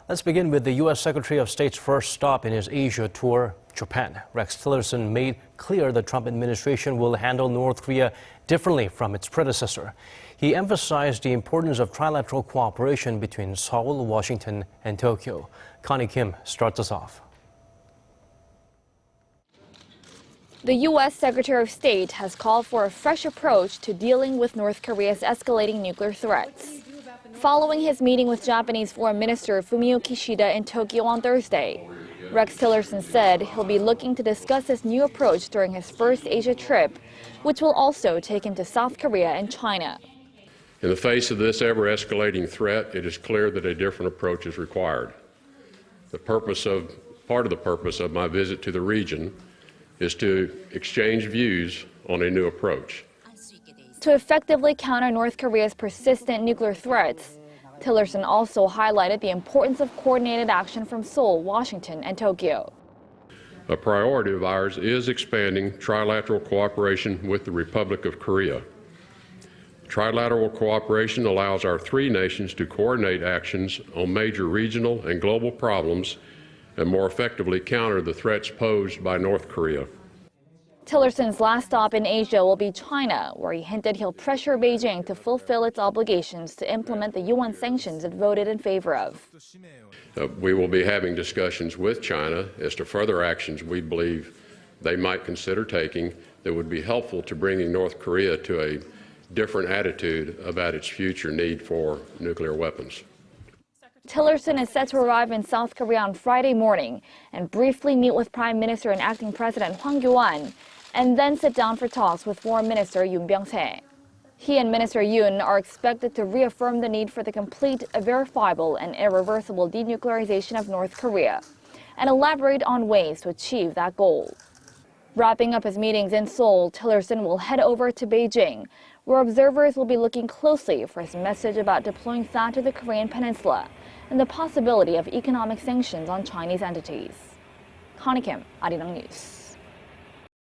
Let's begin with the U.S. Secretary of State's first stop in his Asia tour, Japan. Rex Tillerson made clear the Trump administration will handle North Korea differently from its predecessor. He emphasized the importance of trilateral cooperation between Seoul, Washington, and Tokyo. Connie Kim starts us off. The U.S. Secretary of State has called for a fresh approach to dealing with North Korea's escalating nuclear threats. Following his meeting with Japanese Foreign Minister Fumio Kishida in Tokyo on Thursday, Rex Tillerson said he'll be looking to discuss his new approach during his first Asia trip, which will also take him to South Korea and China. In the face of this ever-escalating threat, it is clear that a different approach is required. Part of the purpose of my visit to the region is to exchange views on a new approach. To effectively counter North Korea's persistent nuclear threats, Tillerson also highlighted the importance of coordinated action from Seoul, Washington, and Tokyo. A priority of ours is expanding trilateral cooperation with the Republic of Korea. Trilateral cooperation allows our three nations to coordinate actions on major regional and global problems and more effectively counter the threats posed by North Korea. Tillerson's last stop in Asia will be China, where he hinted he'll pressure Beijing to fulfill its obligations to implement the UN sanctions it voted in favor of. We will be having discussions with China as to further actions we believe they might consider taking that would be helpful to bringing North Korea to a different attitude about its future need for nuclear weapons. Tillerson is set to arrive in South Korea on Friday morning and briefly meet with Prime Minister and Acting President Hwang Kyo-ahn, and then sit down for talks with Foreign Minister Yoon Byung-se. He and Minister Yoon are expected to reaffirm the need for the complete, verifiable, and irreversible denuclearization of North Korea, and elaborate on ways to achieve that goal. Wrapping up his meetings in Seoul, Tillerson will head over to Beijing, where observers will be looking closely for his message about deploying THAAD to the Korean peninsula and the possibility of economic sanctions on Chinese entities. Connie Kim, Arirang News.